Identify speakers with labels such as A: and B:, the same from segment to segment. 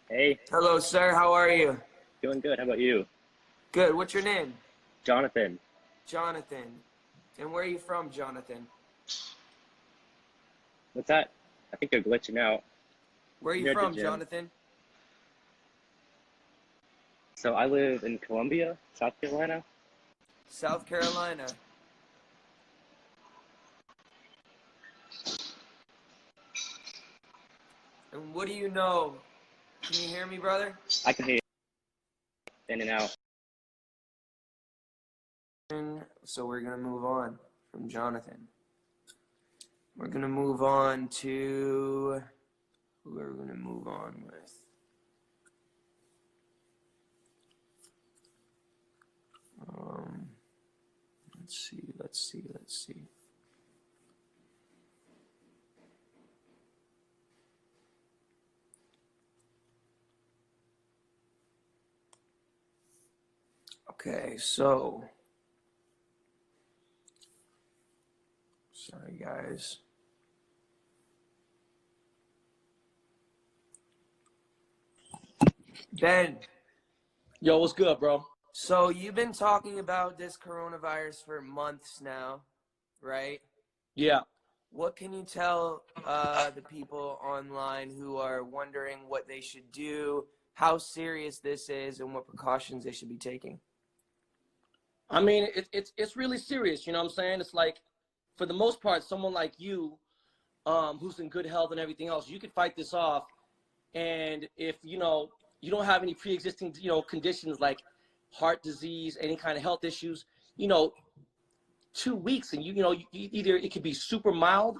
A: Hey,
B: Hello, sir. How are you?
A: doing good. How about you?
B: Good. What's your name?
A: Jonathan.
B: Jonathan. And where are you from, Jonathan?
A: What's that? I think you're glitching out.
B: Where are you
A: You're at the
B: from,
A: gym.
B: Jonathan?
A: So I live in Columbia, South Carolina.
B: South Carolina. And what do you know? Can you hear me, brother?
A: I can hear you in and out.
B: So we're going to move on from Jonathan. We're going to move on to who are we going to move on with? Um, let's see. Okay, so sorry guys. Ben,
C: Yo, what's good, bro?
B: so you've been talking about this coronavirus for months now, right?
C: Yeah.
B: What can you tell the people online who are wondering what they should do, how serious this is, and what precautions they should be taking?
C: I mean, it's really serious, you know what I'm saying? It's like, for the most part, someone like you, who's in good health and everything else, you could fight this off. And if, you don't have any pre-existing, conditions like heart disease, any kind of health issues, you know, 2 weeks and either it could be super mild,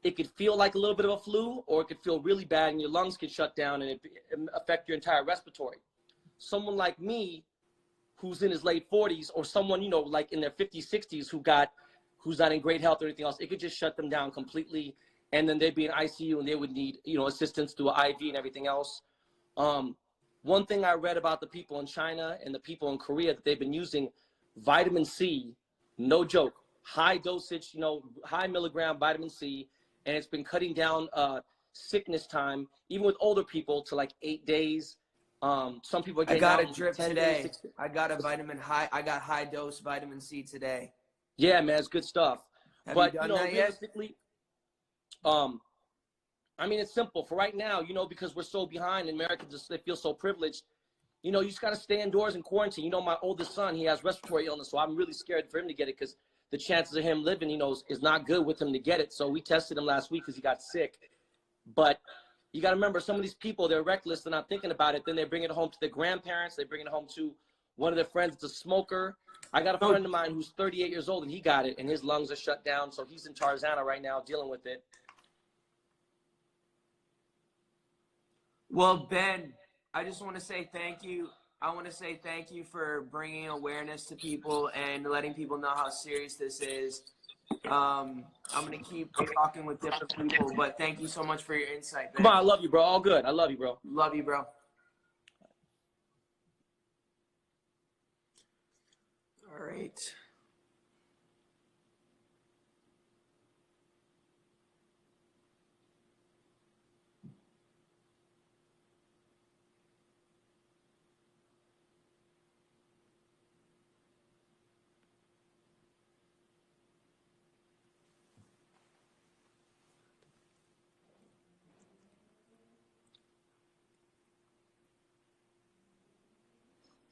C: it could feel like a little bit of a flu, or it could feel really bad and your lungs could shut down and it affect your entire respiratory. Someone like me, who's in his late 40s, or someone, like in their 50s, 60s, who's not in great health or anything else, it could just shut them down completely. And then they'd be in ICU and they would need, assistance through an IV and everything else. One thing I read about the people in China and the people in Korea, that they've been using vitamin C, no joke, high dosage, high milligram vitamin C, and it's been cutting down sickness time, even with older people, to like 8 days. Some people are
B: I
C: getting
B: got
C: out
B: a
C: in
B: drip
C: 10 days,
B: today.
C: 6 days.
B: I got high dose vitamin C today.
C: Yeah, man, it's good stuff.
B: Have you
C: But,
B: done that yet?
C: realistically, I mean, it's simple. For right now, because we're so behind, and Americans, they feel so privileged, you just got to stay indoors and quarantine. My oldest son, he has respiratory illness, so I'm really scared for him to get it because the chances of him living, is not good with him to get it. So we tested him last week because he got sick. But you got to remember, some of these people, they're reckless. They're not thinking about it. Then they bring it home to their grandparents. They bring it home to one of their friends that's a smoker. I got a friend of mine who's 38 years old, and he got it, and his lungs are shut down. So he's in Tarzana right now dealing with it.
B: Well, Ben, I just want to say thank you. I want to say thank you for bringing awareness to people and letting people know how serious this is. I'm going to keep talking with different people, but thank you so much for your insight,
C: Come
B: Ben.
C: on, I love you, bro. All good. I love you, bro.
B: Love you, bro. All right.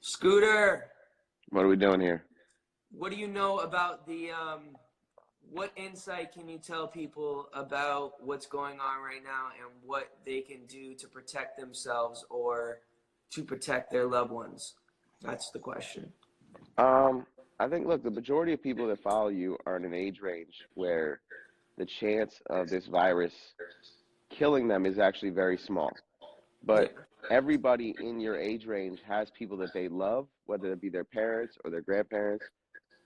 B: Scooter,
D: What are we doing here?
B: what do you know about what insight can you tell people about what's going on right now and what they can do to protect themselves or to protect their loved ones? That's the question.
D: I think, look, the majority of people that follow you are in an age range where the chance of this virus killing them is actually very small.
B: Yeah.
D: But everybody in your age range has people that they love, whether it be their parents or their grandparents,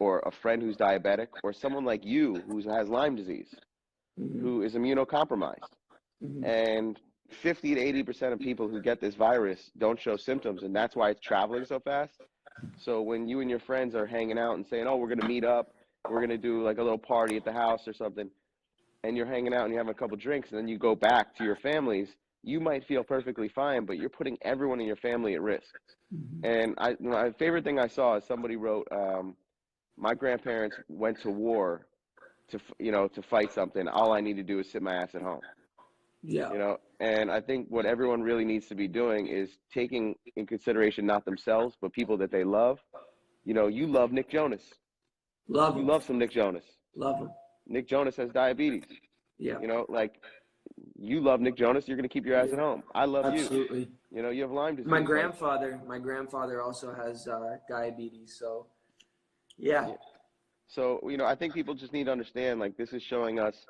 D: or a friend who's diabetic, or someone like you who has Lyme disease,
B: Mm-hmm.
D: who is immunocompromised.
B: Mm-hmm.
D: And 50 to 80% of people who get this virus don't show symptoms, and that's why it's traveling so fast. So when you and your friends are hanging out and saying, "Oh, we're going to meet up, we're going to do like a little party at the house or something," and you're hanging out and you're having a couple drinks, and then you go back to your families, you might feel perfectly fine, but you're putting everyone in your family at risk.
B: Mm-hmm.
D: And my favorite thing I saw is somebody wrote, my grandparents went to war to fight something. All I need to do is sit my ass at home.
B: Yeah.
D: And I think what everyone really needs to be doing is taking in consideration not themselves, but people that they love. You love Nick Jonas.
B: Love
D: You
B: him.
D: love some Nick Jonas.
B: Love him.
D: Nick Jonas has diabetes.
B: Yeah.
D: Like you love Nick Jonas, you're going to keep your ass at home. I love you.
B: Absolutely.
D: You have Lyme disease.
B: My grandfather also has diabetes. So, yeah.
D: Yeah. So, I think people just need to understand, like, this is showing us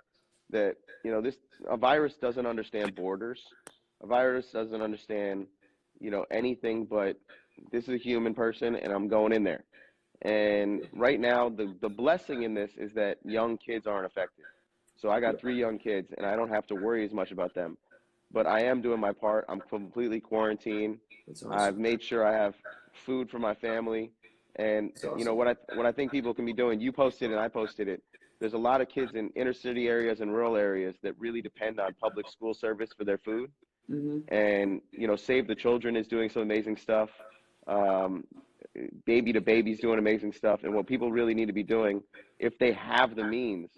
D: that, a virus doesn't understand borders. A virus doesn't understand, anything but this is a human person and I'm going in there. And right now, the blessing in this is that young kids aren't affected. So I got 3 young kids and I don't have to worry as much about them. But I am doing my part. I'm completely quarantined.
B: That's awesome.
D: I've made sure I have food for my family. And
B: That's awesome.
D: what I think people can be doing, you posted and I posted it. There's a lot of kids in inner city areas and rural areas that really depend on public school service for their food.
B: Mm-hmm.
D: And Save the Children is doing some amazing stuff. Baby to Baby's doing amazing stuff. And what people really need to be doing, if they have the means,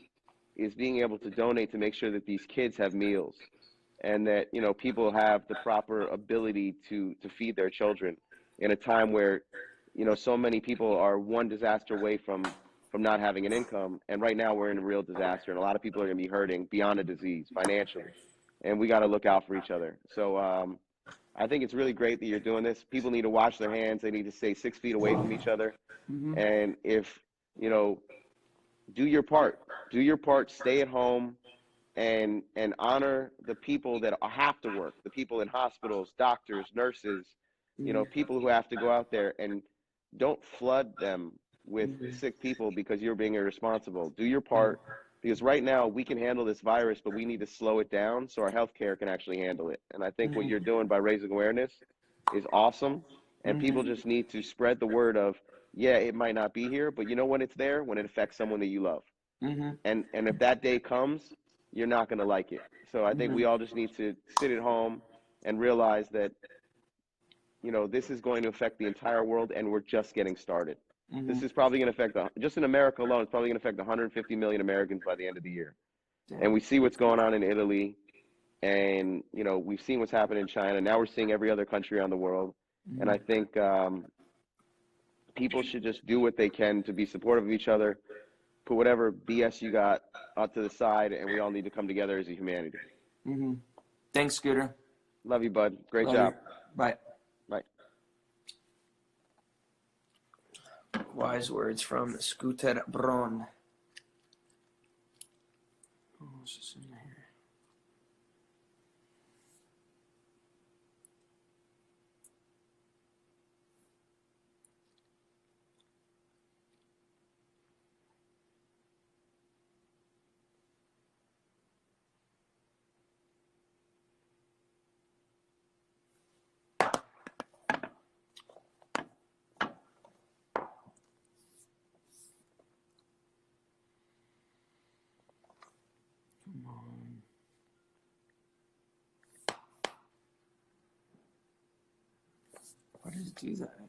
D: is being able to donate to make sure that these kids have meals, and that people have the proper ability to feed their children in a time where so many people are one disaster away from not having an income. And right now we're in a real disaster, and a lot of people are going to be hurting beyond a disease financially, and we got to look out for each other. So I think it's really great that you're doing this. People need to wash their hands. They need to stay 6 feet away from each other.
B: Mm-hmm.
D: And if do your part, stay at home, and honor the people that have to work, the people in hospitals, doctors, nurses, people who have to go out there, and don't flood them with sick people because you're being irresponsible. Do your part, because right now we can handle this virus, but we need to slow it down so our healthcare can actually handle it. And I think what you're doing by raising awareness is awesome. And people just need to spread the word of, yeah, it might not be here, but when it's there, when it affects someone that you love.
B: Mm-hmm.
D: And if that day comes, you're not going to like it. So I think we all just need to sit at home and realize that, this is going to affect the entire world, and we're just getting started.
B: Mm-hmm.
D: This is probably going to affect, just in America alone, it's probably going to affect 150 million Americans by the end of the year.
B: Damn.
D: And we see what's going on in Italy, and, we've seen what's happened in China. Now we're seeing every other country around the world.
B: Mm-hmm.
D: And I think people should just do what they can to be supportive of each other, put whatever BS you got out to the side, and we all need to come together as a humanity.
B: Mm-hmm. Thanks, Scooter.
D: Love you, bud. Great
B: Love
D: job.
B: you. Bye.
D: Bye.
B: Wise words from Scooter Braun. Oh, what's this in here? Come on. Why does it do that?